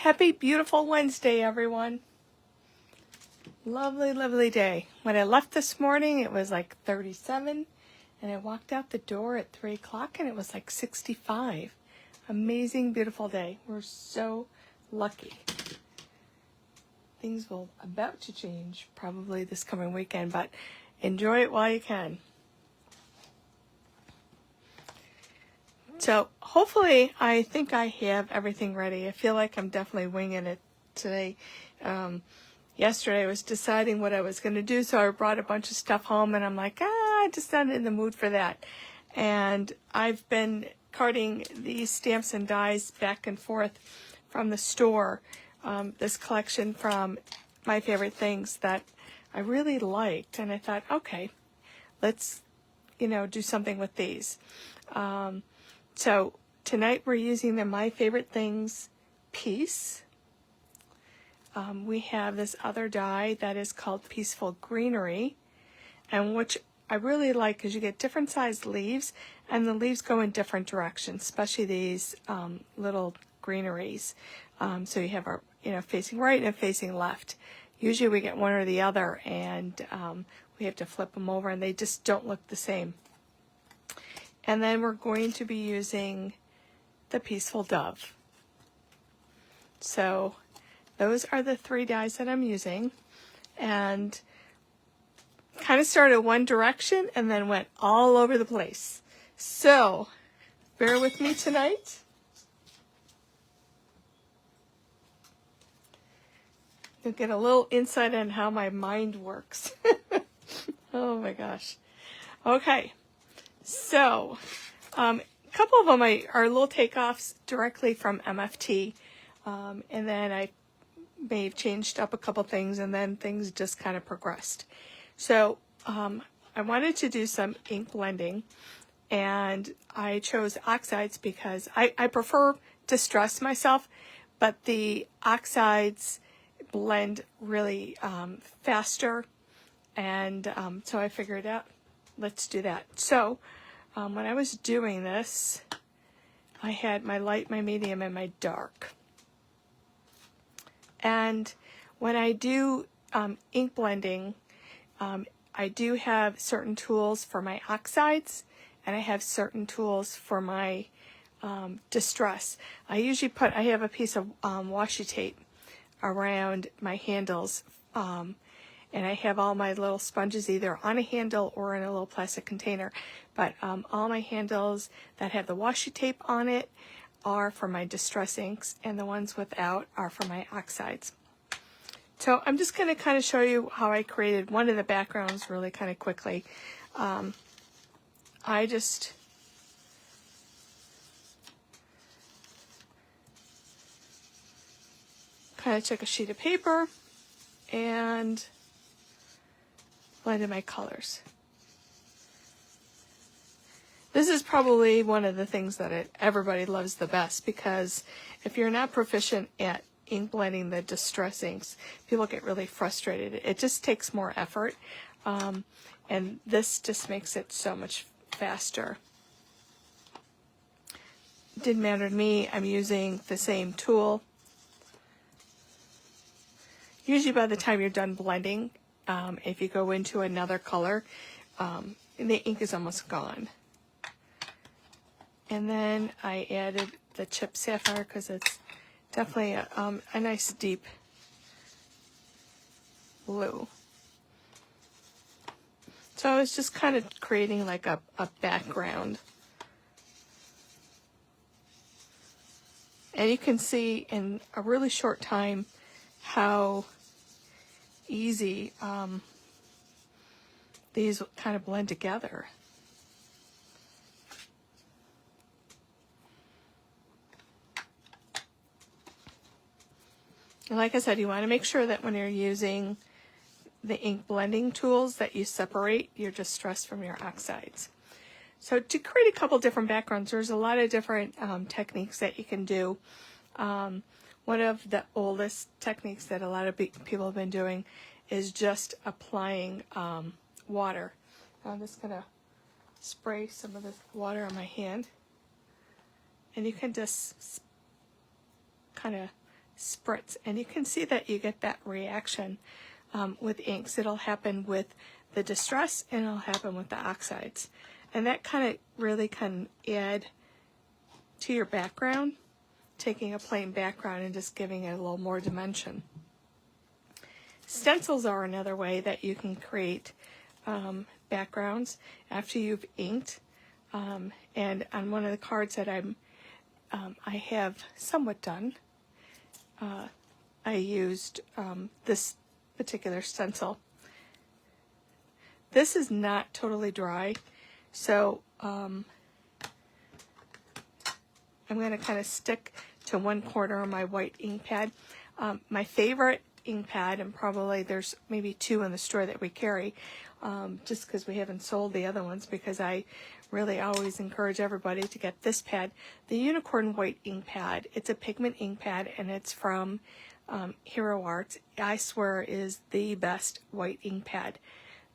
Happy, beautiful Wednesday, everyone. Lovely, lovely day. When I left this morning, it was like 37, and I walked out the door at 3 o'clock, and it was like 65. Amazing, beautiful day. We're so lucky. Things will about to change probably this coming weekend, but enjoy it while you can. So hopefully, I think I have everything ready. I feel like I'm definitely winging it today. Yesterday I was deciding what I was going to do, so I brought a bunch of stuff home, and I'm like, I'm just not in the mood for that. And I've been carting these stamps and dies back and forth from the store, this collection from My Favorite Things that I really liked, and I thought, okay, let's, do something with these. So tonight we're using the My Favorite Things piece. We have this other die that is called Peaceful Greenery, and which I really like because you get different sized leaves, and the leaves go in different directions, especially these little greeneries. So you have our, facing right and facing left. Usually we get one or the other, and we have to flip them over, and they just don't look the same. And then we're going to be using the Peaceful Dove. So those are the 3 dies that I'm using, and kind of started one direction and then went all over the place. So bear with me tonight. You'll get a little insight on how my mind works. Oh my gosh. Okay. So, a couple of them are little takeoffs directly from MFT, and then I may have changed up a couple things, and then things just kind of progressed. So, I wanted to do some ink blending, and I chose oxides because I prefer Distress myself, but the oxides blend really faster, and so I figured out, let's do that. So when I was doing this, I had my light, my medium, and my dark. And when I do ink blending, I do have certain tools for my oxides, and I have certain tools for my distress. I have a piece of washi tape around my handles, and I have all my little sponges either on a handle or in a little plastic container. But all my handles that have the washi tape on it are for my distress inks, and the ones without are for my oxides. So I'm just going to kind of show you how I created one of the backgrounds really kind of quickly. I just kind of took a sheet of paper and blended my colors. This is probably one of the things that everybody loves the best, because if you're not proficient at ink blending the distress inks, people get really frustrated. It just takes more effort, and this just makes it so much faster. Didn't matter to me. I'm using the same tool. Usually by the time you're done blending, if you go into another color, the ink is almost gone. And then I added the Chipped Sapphire because it's definitely a nice deep blue. So I was just kind of creating like a background. And you can see in a really short time how easy these kind of blend together. And like I said, you want to make sure that when you're using the ink blending tools that you separate your distress from your oxides. So to create a couple different backgrounds, there's a lot of different techniques that you can do. One of the oldest techniques that a lot of people have been doing is just applying water. I'm just going to spray some of this water on my hand. And you can just kind of spritz. And you can see that you get that reaction with inks. It'll happen with the distress and it'll happen with the oxides. And that kind of really can add to your background, taking a plain background and just giving it a little more dimension. Stencils are another way that you can create backgrounds after you've inked. And on one of the cards that I have somewhat done, I used this particular stencil. This is not totally dry, so I'm going to kind of stick to one corner of my white ink pad. My favorite ink pad, and probably there's maybe two in the store that we carry, just because we haven't sold the other ones, because I really always encourage everybody to get this pad, the Unicorn White ink pad. It's a pigment ink pad, and it's from Hero Arts. I swear is the best white ink pad.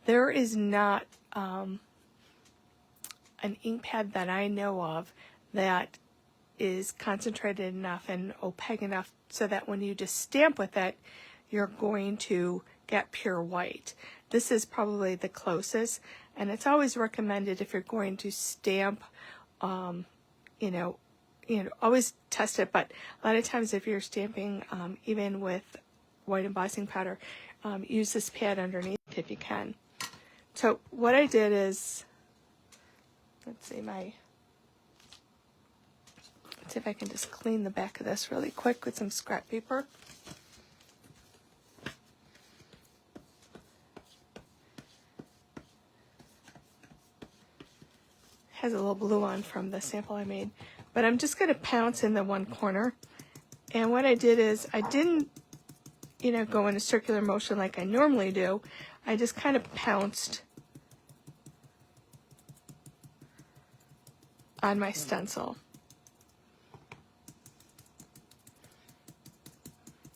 There is not an ink pad that I know of that is concentrated enough and opaque enough so that when you just stamp with it, you're going to get pure white. This is probably the closest, and it's always recommended if you're going to stamp, always test it, but a lot of times if you're stamping, even with white embossing powder, use this pad underneath if you can. So what I did is, let's see if I can just clean the back of this really quick with some scrap paper. Has a little blue on from the sample I made, but I'm just going to pounce in the one corner. And what I did is I didn't, go in a circular motion like I normally do. I just kind of pounced on my stencil.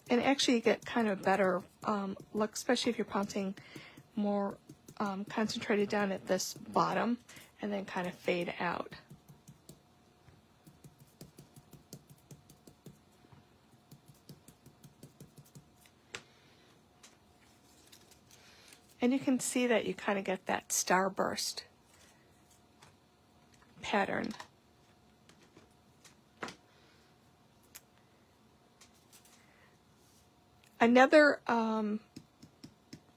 And actually you get kind of better look, especially if you're pouncing more concentrated down at this bottom and then kind of fade out. And you can see that you kind of get that starburst pattern. Another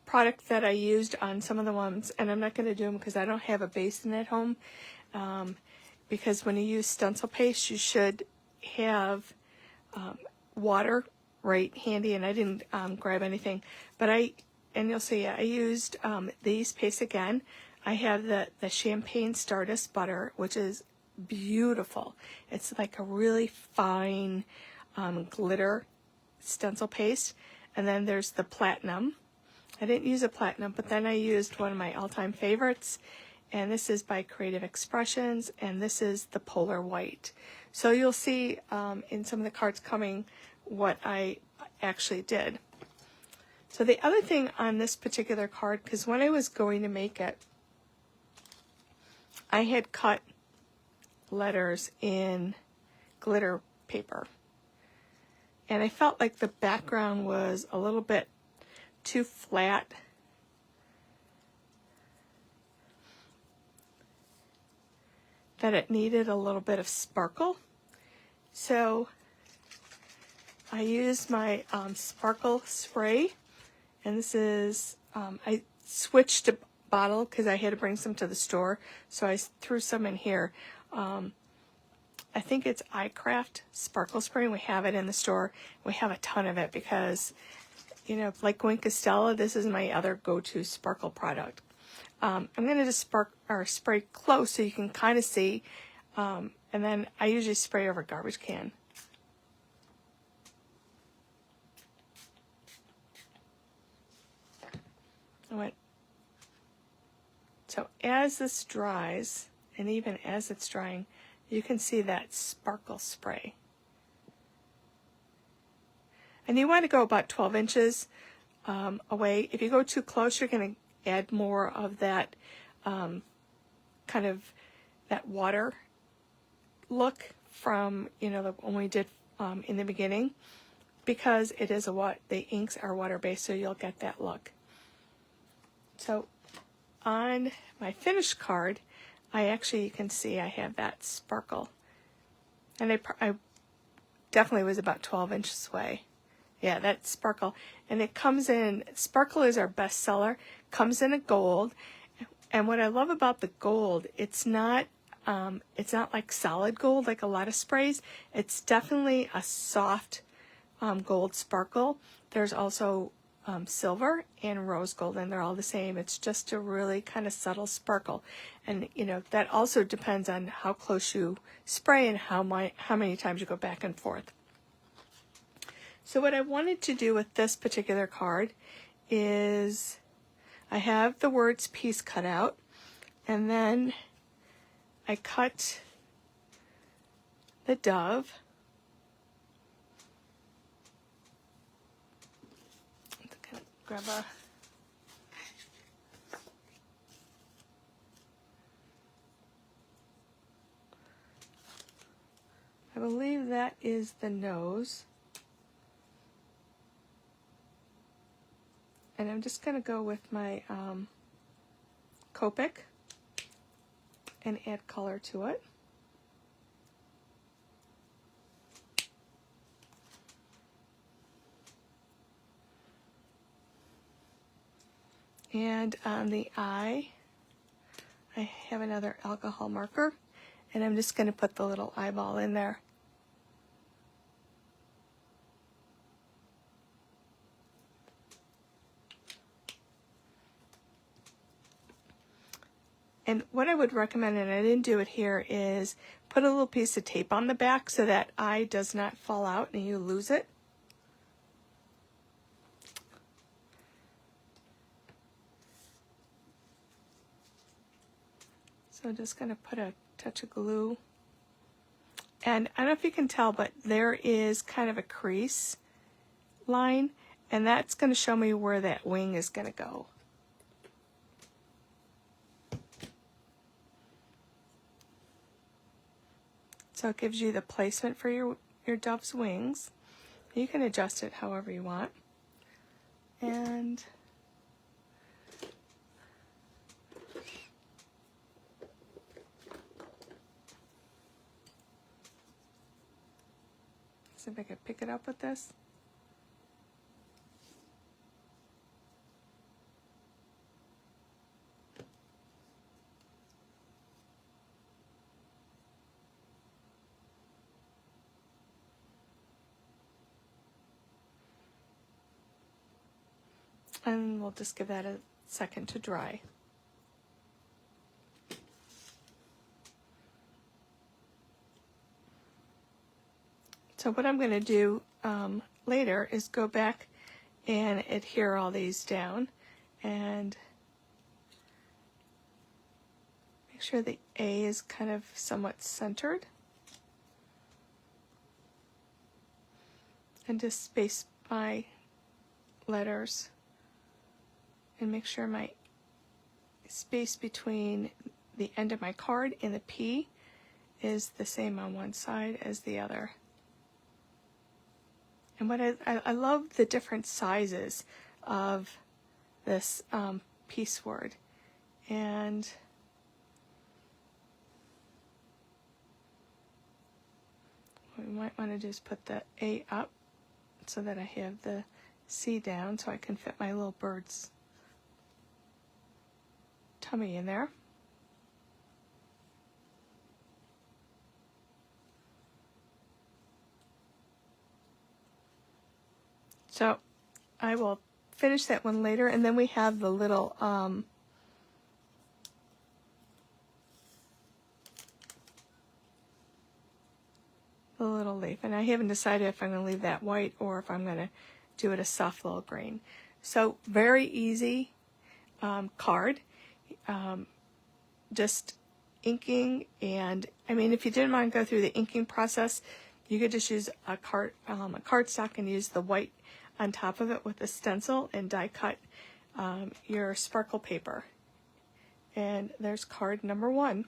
product that I used on some of the ones, and I'm not going to do them because I don't have a basin at home, because when you use stencil paste, you should have water right handy, and I didn't grab anything, but and you'll see I used these pastes again. I have the Champagne Stardust Butter, which is beautiful. It's like a really fine glitter stencil paste. And then there's the Platinum. I didn't use a Platinum, but then I used one of my all-time favorites, and this is by Creative Expressions, and this is the Polar White. So you'll see in some of the cards coming what I actually did. So the other thing on this particular card, because when I was going to make it, I had cut letters in glitter paper. And I felt like the background was a little bit too flat. That it needed a little bit of sparkle. So I used my sparkle spray. And this is, I switched a bottle because I had to bring some to the store. So I threw some in here. I think it's iCraft Sparkle Spray, and we have it in the store. We have a ton of it because, like Gwen Costella, this is my other go-to sparkle product. I'm going to just spray close so you can kind of see, and then I usually spray over a garbage can. So as this dries, and even as it's drying, you can see that sparkle spray. And you want to go about 12 inches away. If you go too close, you're going to add more of that kind of that water look from, when we did in the beginning. because it is the inks are water-based, so you'll get that look. So on my finished card, you can see I have that sparkle. And I definitely was about 12 inches away. Yeah, that sparkle. And it comes in, sparkle is our best seller, comes in a gold. And what I love about the gold, it's not like solid gold like a lot of sprays. It's definitely a soft gold sparkle. There's also silver and rose gold, and they're all the same. It's just a really kind of subtle sparkle. And that also depends on how close you spray and how many times you go back and forth. So what I wanted to do with this particular card is I have the words peace cut out, and then I cut the dove. Grab I believe that is the nose. And I'm just going to go with my Copic and add color to it. And on the eye, I have another alcohol marker, and I'm just going to put the little eyeball in there. And what I would recommend, and I didn't do it here, is put a little piece of tape on the back so that eye does not fall out and you lose it. So I'm just going to put a touch of glue. And I don't know if you can tell, but there is kind of a crease line, and that's going to show me where that wing is going to go. So it gives you the placement for your dove's wings. You can adjust it however you want. And see if I can pick it up with this. And we'll just give that a second to dry. So what I'm going to do later is go back and adhere all these down and make sure the A is kind of somewhat centered. And just space my letters and make sure my space between the end of my card and the P is the same on one side as the other. And what I love the different sizes of this peace word. And what we might want to do is put the A up so that I have the C down so I can fit my little bird's tummy in there. So I will finish that one later, and then we have the little leaf, and I haven't decided if I'm going to leave that white or if I'm going to do it a soft little green. So very easy card. Just inking, and I mean, if you didn't want to go through the inking process, you could just use a cardstock and use the white on top of it with a stencil and die cut your sparkle paper. And there's card number 1.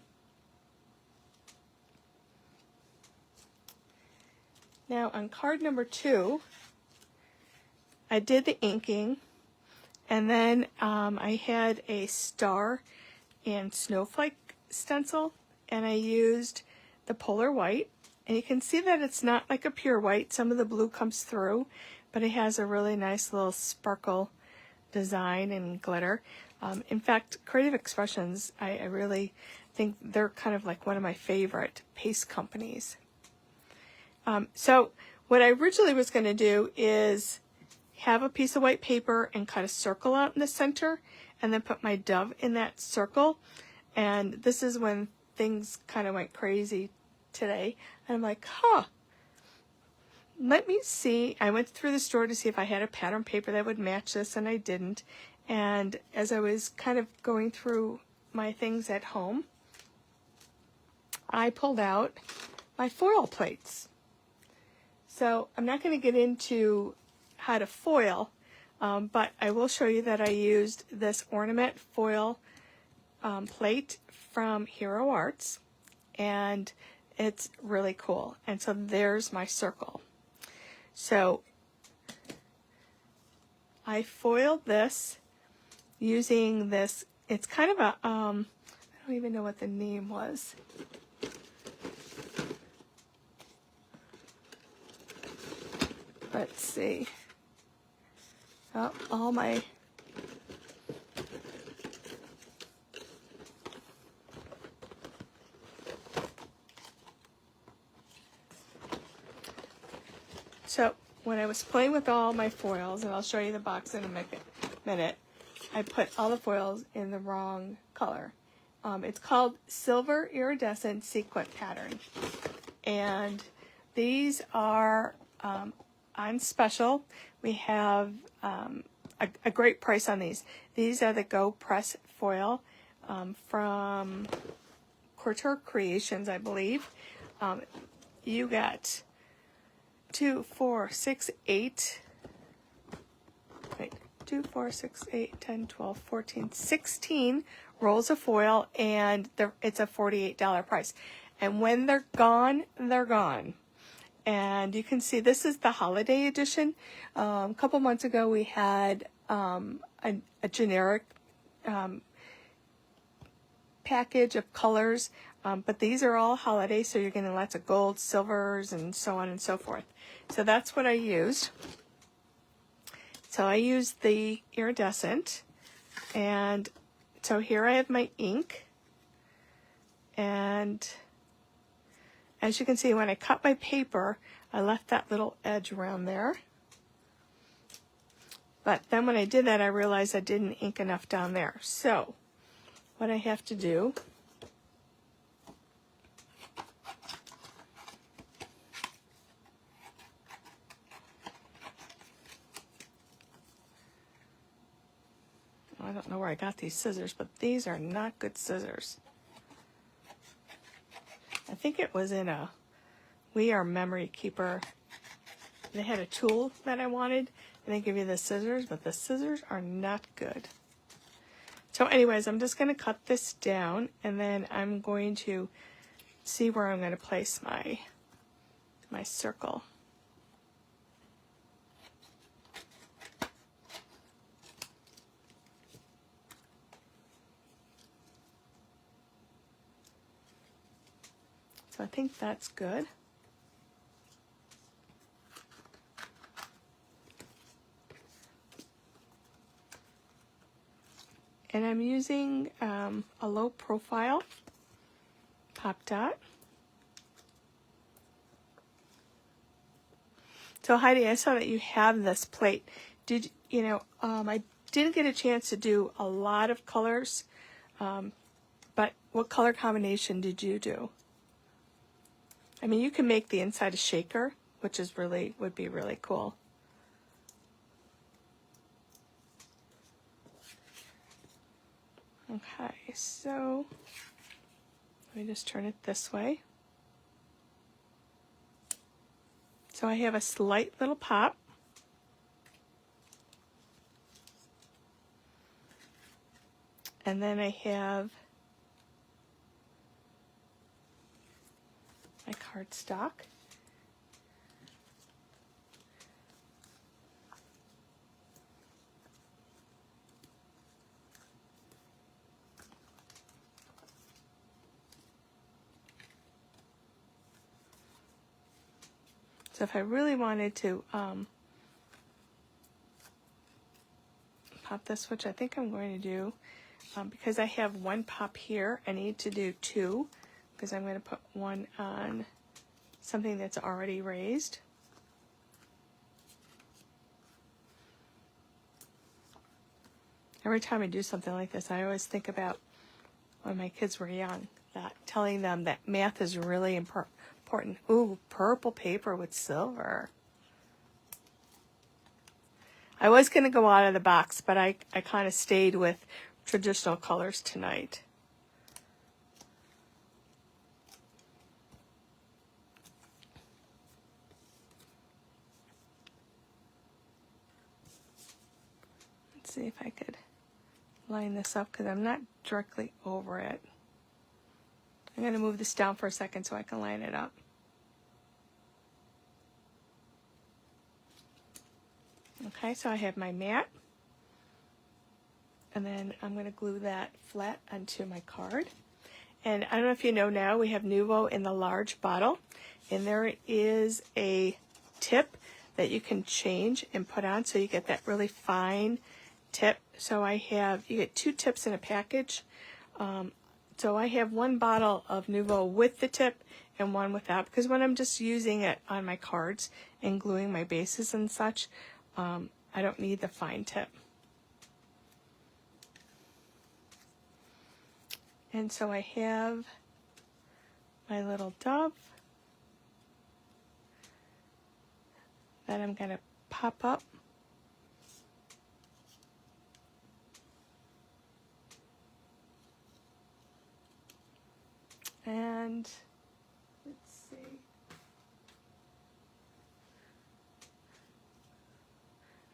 Now on card number 2, I did the inking, and then I had a star and snowflake stencil, and I used the Polar White. And you can see that it's not like a pure white. Some of the blue comes through, but it has a really nice little sparkle design and glitter. In fact, Creative Expressions, I really think they're kind of like one of my favorite paste companies. So what I originally was going to do is have a piece of white paper and cut a circle out in the center, and then put my dove in that circle. And this is when things kind of went crazy today. And I'm like, let me see. I went through the store to see if I had a pattern paper that would match this, and I didn't. And as I was kind of going through my things at home, I pulled out my foil plates. So I'm not going to get into how to foil, but I will show you that I used this ornament foil plate from Hero Arts, and it's really cool. And so there's my circle. So I foiled this using this, it's kind of a, I don't even know what the name was. Let's see. Oh, all my, so when I was playing with all my foils, and I'll show you the box in a minute, I put all the foils in the wrong color. It's called Silver Iridescent Sequin Pattern. And these are on special. We have a great price on these. These are the Go Press foil from Couture Creations, I believe. You got 2, 4, 6, 8. Wait, 2, 4, 6, 8, 10, 12, 14, 16 rolls of foil, and it's a $48 price. And when they're gone, they're gone. And you can see this is the holiday edition. A couple months ago we had a generic package of colors, but these are all holiday, so you're getting lots of gold, silvers, and so on and so forth. So that's what I used. So I used the iridescent, and so here I have my ink, and as you can see, when I cut my paper, I left that little edge around there. But then when I did that, I realized I didn't ink enough down there. So what I have to do I don't know where I got these scissors, but these are not good scissors. I think it was in a We Are Memory Keeper. They had a tool that I wanted, and they give you the scissors, but the scissors are not good. So anyways, I'm just going to cut this down, and then I'm going to see where I'm going to place my circle. So I think that's good. And I'm using a low profile Pop Dot. So Heidi, I saw that you have this plate. I didn't get a chance to do a lot of colors, but what color combination did you do? I mean, you can make the inside a shaker, which is would be really cool. Okay, so let me just turn it this way. So I have a slight little pop. And then I have my cardstock. So if I really wanted to pop this, which I think I'm going to do, because I have one pop here, I need to do two, because I'm going to put one on something that's already raised. Every time I do something like this, I always think about when my kids were young, that telling them that math is really important. Ooh, purple paper with silver. I was going to go out of the box, but I kind of stayed with traditional colors tonight. Let's see if I could line this up because I'm not directly over it. I'm going to move this down for a second so I can line it up. Okay, so I have my mat. And then I'm going to glue that flat onto my card. And I don't know if you know now, we have Nuvo in the large bottle. And there is a tip that you can change and put on so you get that really fine tip. So you get 2 tips in a package. So I have one bottle of Nuvo with the tip and one without, because when I'm just using it on my cards and gluing my bases and such, I don't need the fine tip. And so I have my little dove that I'm going to pop up. And let's see.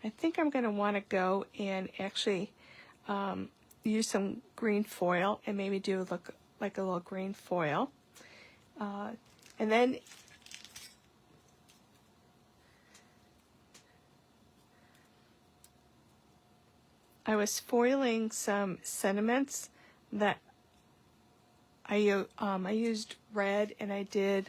I think I'm going to want to go and actually use some green foil and maybe do look like a little green foil. And then I was foiling some sentiments that I used red, and I didn't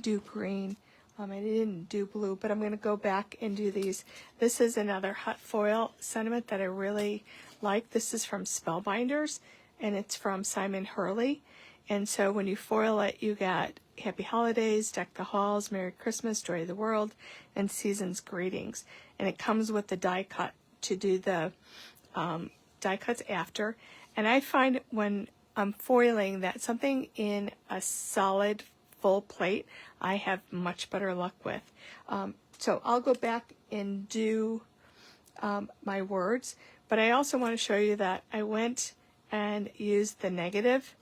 do green. I didn't do blue, but I'm going to go back and do these. This is another hot foil sentiment that I really like. This is from Spellbinders, and it's from Simon Hurley. And so when you foil it, you got Happy Holidays, Deck the Halls, Merry Christmas, Joy of the World, and Season's Greetings. And it comes with the die cut to do the die cuts after. And I find when I'm foiling that something in a solid full plate I have much better luck with. So I'll go back and do my words, but I also want to show you that I went and used the negative,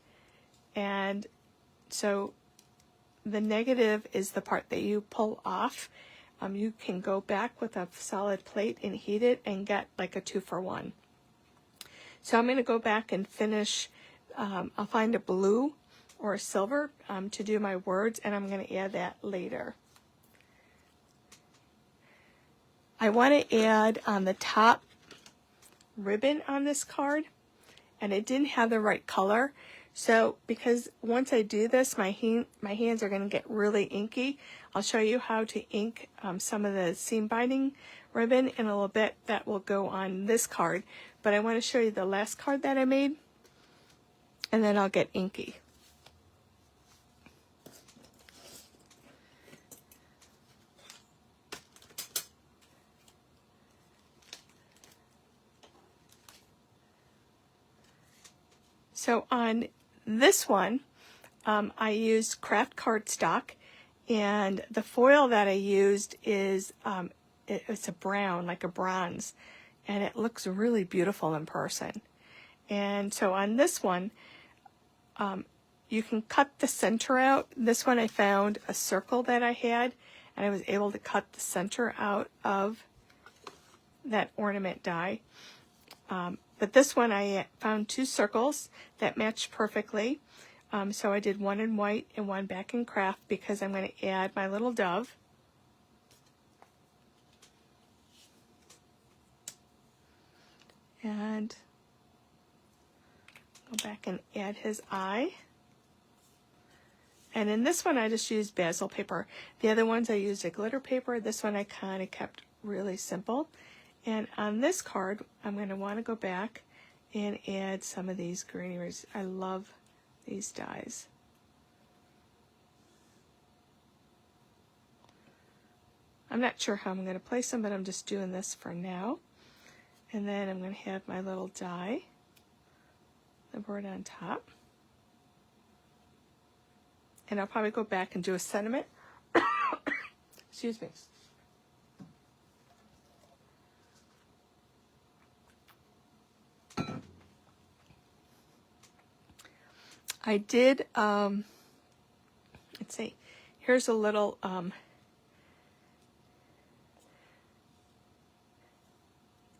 and so the negative is the part that you pull off. You can go back with a solid plate and heat it and get like a 2-for-1. So I'm going to go back and finish. I'll find a blue or a silver to do my words, and I'm going to add that later. I want to add on the top ribbon on this card, and it didn't have the right color. So because once I do this, my hands are going to get really inky. I'll show you how to ink some of the seam binding ribbon in a little bit that will go on this card. But I want to show you the last card that I made, and then I'll get inky. So on this one, I used craft cardstock, and the foil that I used is it's a brown, like a bronze, and it looks really beautiful in person. And so on this one, you can cut the center out. This one I found a circle that I had, and I was able to cut the center out of that ornament die. But this one I found 2 circles that matched perfectly. So I did one in white and one back in craft because I'm going to add my little dove. And go back and add his eye. And in this one, I just used basil paper. The other ones I used a glitter paper. This one I kind of kept really simple. And on this card, I'm going to want to go back and add some of these greeneries. I love these dies. I'm not sure how I'm going to place them, but I'm just doing this for now. And then I'm going to have my little die, the bird on top. And I'll probably go back and do a sentiment. Excuse me. I did, let's see, here's a little,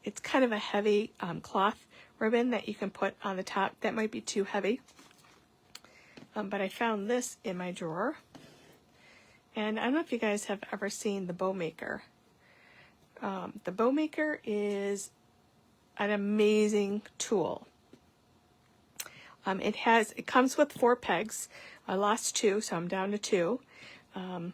it's kind of a heavy cloth ribbon that you can put on the top. That might be too heavy. But I found this in my drawer. And I don't know if you guys have ever seen the Bow Maker. The Bow Maker is an amazing tool. It comes with 4 pegs. I lost 2, so I'm down to 2. And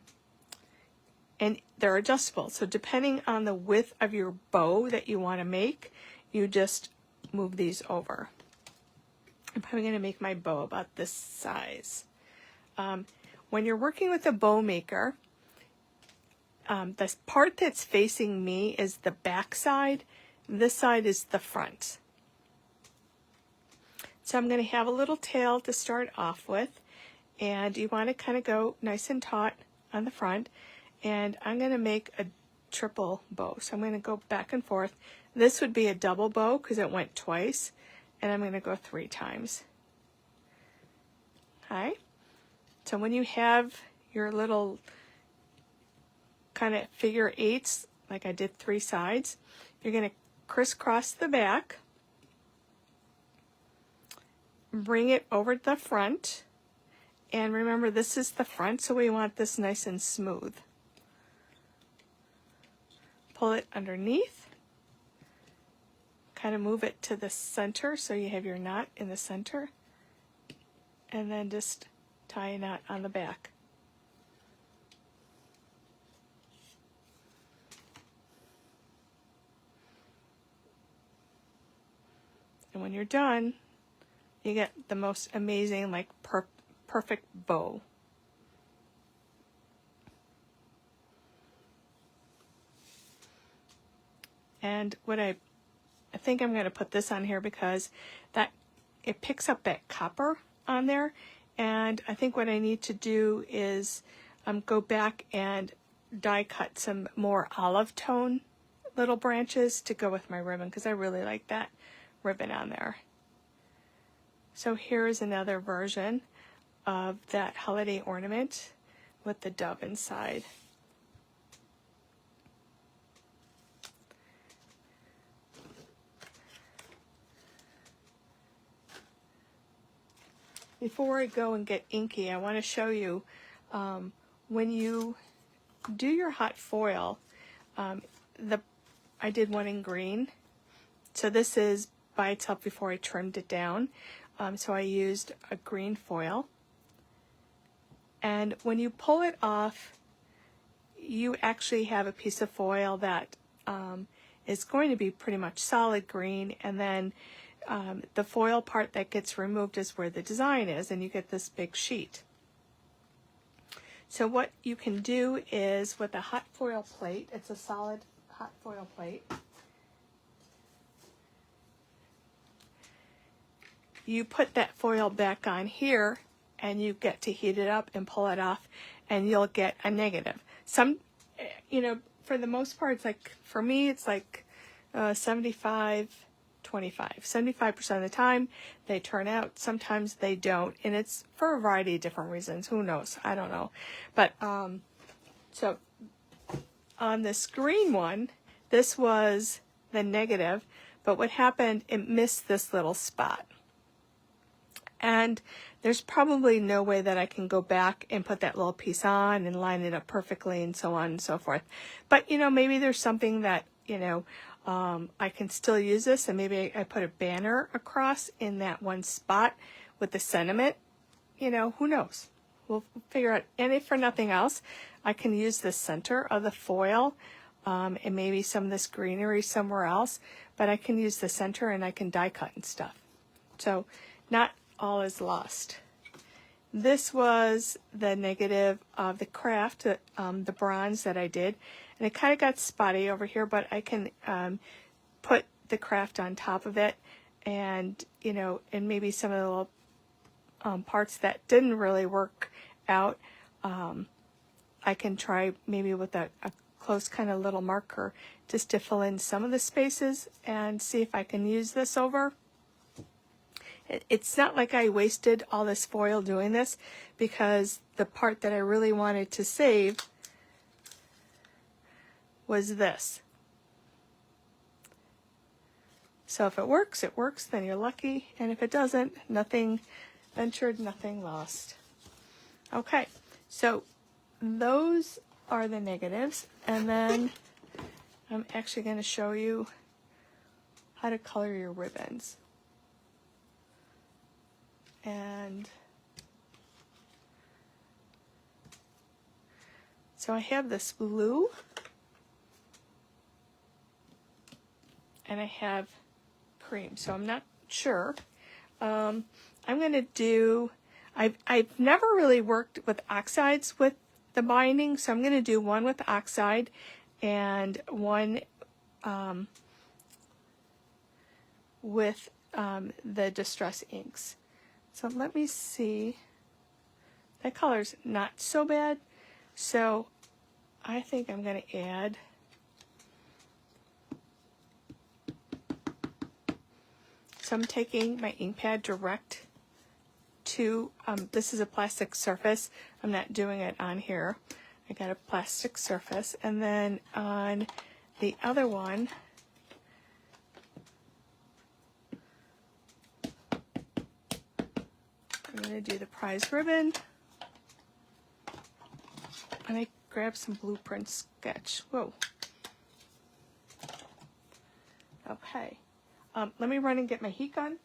they're adjustable. So depending on the width of your bow that you want to make, you just move these over. I'm probably going to make my bow about this size. When you're working with a Bow Maker, the part that's facing me is the back side. This side is the front. So I'm going to have a little tail to start off with, and you want to kind of go nice and taut on the front, and I'm going to make a triple bow. So I'm going to go back and forth. This would be a double bow because it went twice, and I'm going to go 3 times. Okay, so when you have your little kind of figure 8s, like I did 3 sides, you're going to crisscross the back, bring it over to the front, and remember this is the front, so we want this nice and smooth. Pull it underneath, kind of move it to the center so you have your knot in the center, and then just tie a knot on the back. And when you're done, you get the most amazing, like perfect bow. And what I think I'm going to put this on here because it picks up that copper on there. And I think what I need to do is go back and die cut some more olive tone little branches to go with my ribbon because I really like that ribbon on there. So here's another version of that holiday ornament with the dove inside. Before I go and get inky, I want to show you when you do your hot foil, I did one in green. So this is by itself before I trimmed it down. So I used a green foil. And when you pull it off, you actually have a piece of foil that is going to be pretty much solid green, and then the foil part that gets removed is where the design is, and you get this big sheet. So what you can do is with a hot foil plate, it's a solid hot foil plate, you put that foil back on here and you get to heat it up and pull it off, and you'll get a negative. Some, for the most part, it's like, for me, it's like 75-25. 75% of the time they turn out, sometimes they don't, and it's for a variety of different reasons. Who knows? I don't know. But so on this green one, this was the negative, but what happened, it missed this little spot. And there's probably no way that I can go back and put that little piece on and line it up perfectly and so on and so forth. But, maybe there's something that, I can still use this, and maybe I put a banner across in that one spot with the sentiment. Who knows? we'll figure out. And if for nothing else, I can use the center of the foil and maybe some of this greenery somewhere else, but I can use the center and I can die cut and stuff. So not all is lost. This was the negative of the craft, the bronze that I did. And it kind of got spotty over here, but I can put the craft on top of it, and, you know, and maybe some of the little parts that didn't really work out, I can try maybe with a close kind of little marker just to fill in some of the spaces and see if I can use this over. It's not like I wasted all this foil doing this, because the part that I really wanted to save was this. So if it works, then you're lucky. And if it doesn't, nothing ventured, nothing lost. Okay, so those are the negatives. And then I'm actually going to show you how to color your ribbons. And so I have this blue, and I have cream, so I'm not sure. I'm going to do, I've never really worked with oxides with the binding, so I'm going to do one with oxide and one with the Distress inks. So let me see. That color's not so bad, so I think I'm going to add so I'm taking my ink pad direct to, this is a plastic surface. I'm not doing it on here. I got a plastic surface. And then on the other one, I'm going to do the prize ribbon. And I grab some blueprint sketch. Whoa. Okay. Let me run and get my heat gun.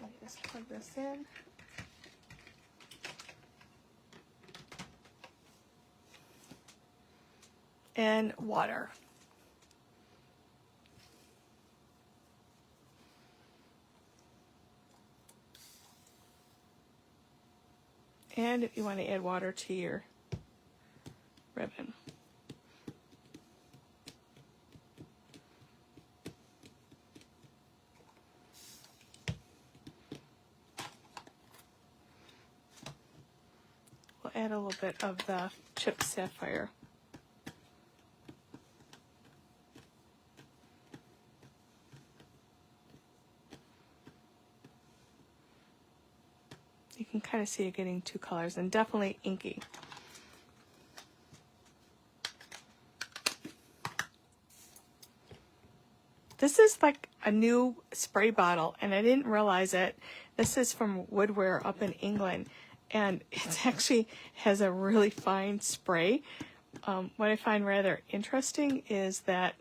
Let me just plug this in. And water. And if you want to add water to your ribbon. We'll add a little bit of the chipped sapphire. You can kind of see it getting two colors, and definitely inky. This is like a new spray bottle, and I didn't realize it. This is from Woodware up in England, and it actually has a really fine spray. What I find rather interesting is that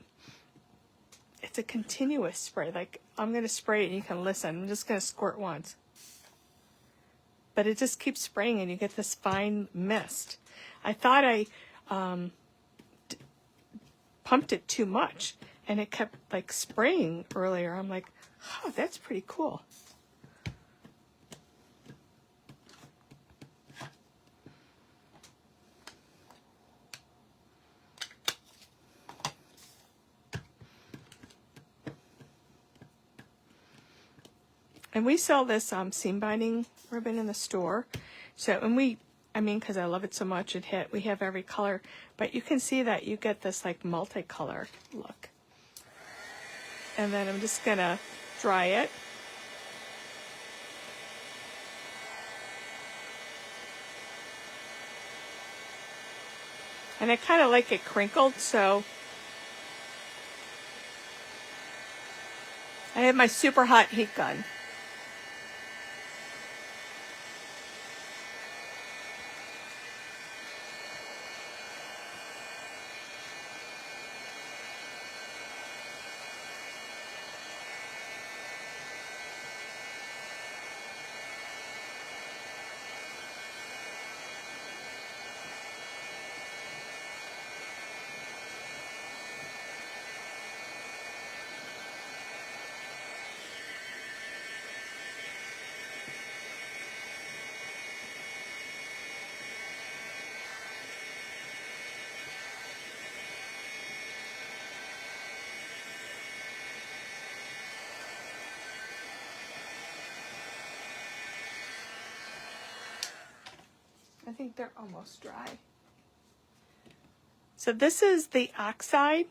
it's a continuous spray. Like, I'm going to spray it and you can listen. I'm just going to squirt once. But it just keeps spraying and you get this fine mist. I thought I pumped it too much and it kept like spraying earlier. I'm like, oh, that's pretty cool. And we sell this seam binding ribbon in the store. So, and because I love it so much, we have every color. But you can see that you get this like multicolor look. And then I'm just gonna dry it. And I kind of like it crinkled, so I have my super hot heat gun. I think they're almost dry. So this is the Oxide,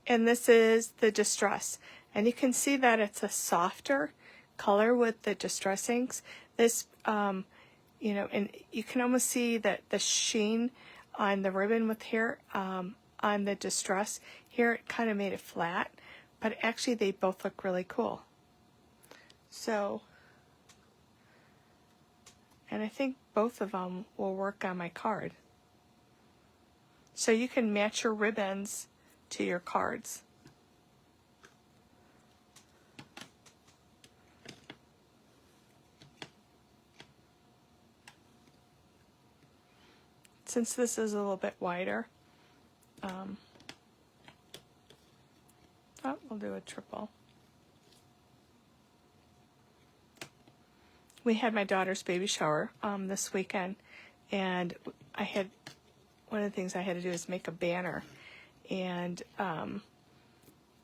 and this is the Distress. And you can see that it's a softer color with the Distress inks. This, you know, and you can almost see that the sheen on the ribbon with here, on the Distress. Here it kind of made it flat, but actually they both look really cool. So, and I think both of them will work on my card. So you can match your ribbons to your cards. Since this is a little bit wider, we'll do a triple. We had my daughter's baby shower this weekend, and one of the things I had to do is make a banner. And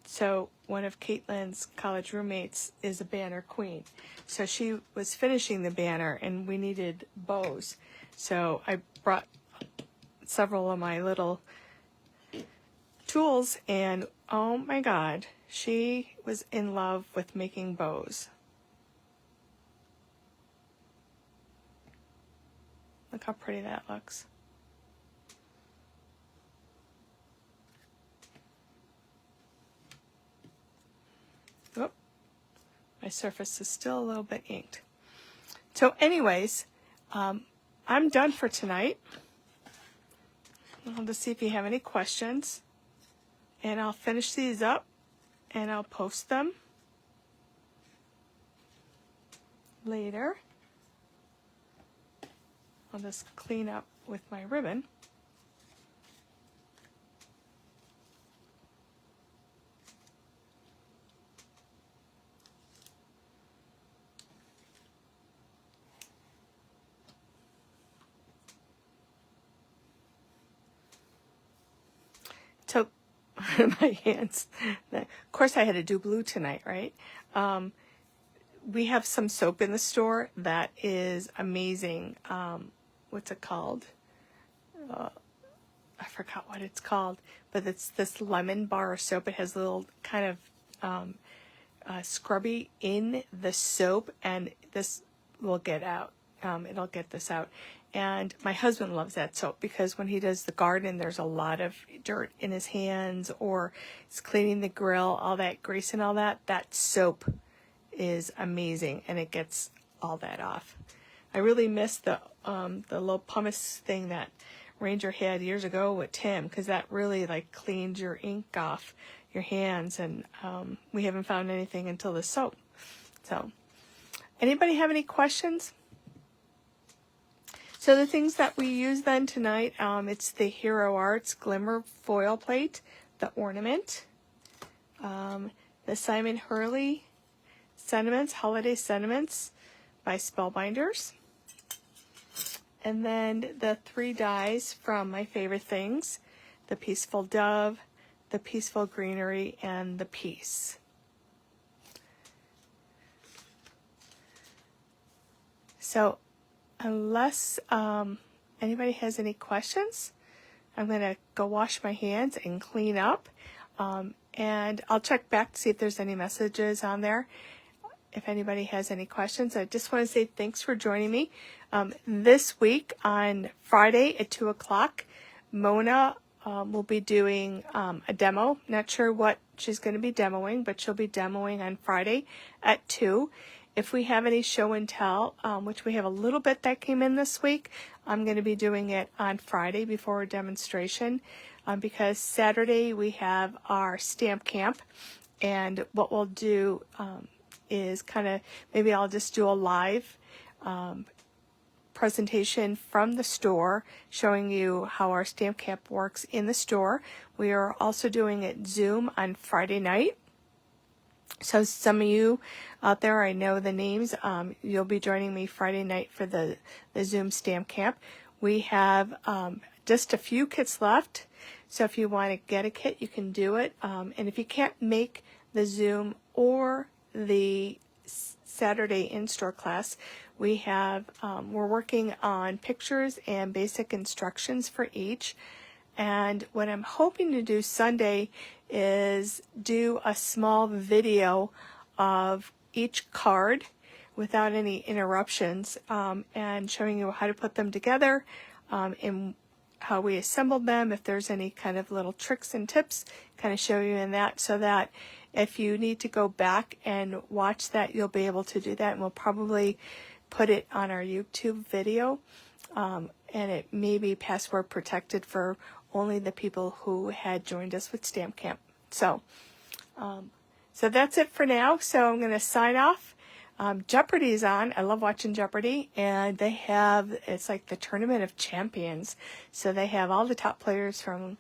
so one of Caitlin's college roommates is a banner queen. So she was finishing the banner, and we needed bows. So I brought several of my little tools, and oh my God, she was in love with making bows. Look how pretty that looks. Oh, my surface is still a little bit inked. So anyways, I'm done for tonight. I'll just see if you have any questions. And I'll finish these up and I'll post them later. I'll just clean up with my ribbon. So my hands, of course I had to do blue tonight, right? We have some soap in the store that is amazing. What's it called? I forgot what it's called, but it's this lemon bar soap. It has a little kind of scrubby in the soap, and this will get out. It'll get this out. And my husband loves that soap because when he does the garden, there's a lot of dirt in his hands, or he's cleaning the grill, all that grease and all that. That soap is amazing, and it gets all that off. I really miss the little pumice thing that Ranger had years ago with Tim, because that really like cleans your ink off your hands, and we haven't found anything until the soap. So, anybody have any questions? So the things that we use then tonight, it's the Hero Arts Glimmer Foil Plate, the ornament, the Simon Hurley Sentiments, Holiday Sentiments by Spellbinders, and then the 3 dies from My Favorite Things, the Peaceful Dove, the Peaceful Greenery, and the Peace. So unless anybody has any questions, I'm going to go wash my hands and clean up. And I'll check back to see if there's any messages on there. If anybody has any questions, I just want to say thanks for joining me. This week on Friday at 2 o'clock, Mona will be doing a demo. Not sure what she's going to be demoing, but she'll be demoing on Friday at 2. If we have any show and tell, which we have a little bit that came in this week, I'm going to be doing it on Friday before a demonstration, because Saturday we have our stamp camp. And what we'll do is maybe I'll just do a live presentation from the store showing you how our stamp camp works in the store. We are also doing it Zoom on Friday night. So some of you out there, I know the names, you'll be joining me Friday night for the Zoom stamp camp. We have just a few kits left. So if you want to get a kit, you can do it. And if you can't make the Zoom or the Saturday in-store class, we have, we're working on pictures and basic instructions for each. And what I'm hoping to do Sunday is do a small video of each card without any interruptions, and showing you how to put them together, and how we assembled them, if there's any kind of little tricks and tips, kind of show you in that, so that if you need to go back and watch that, you'll be able to do that. And we'll probably put it on our YouTube video, and it may be password protected for only the people who had joined us with Stamp Camp. So that's it for now. So I'm going to sign off. Jeopardy's on. I love watching Jeopardy, and they have, it's like the Tournament of Champions. So they have all the top players from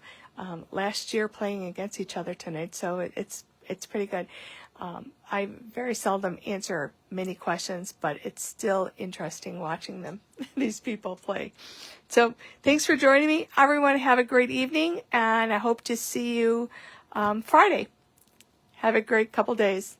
last year playing against each other tonight. So it's pretty good. I very seldom answer many questions, but it's still interesting watching them, these people play. So thanks for joining me. Everyone have a great evening, and I hope to see you Friday. Have a great couple days.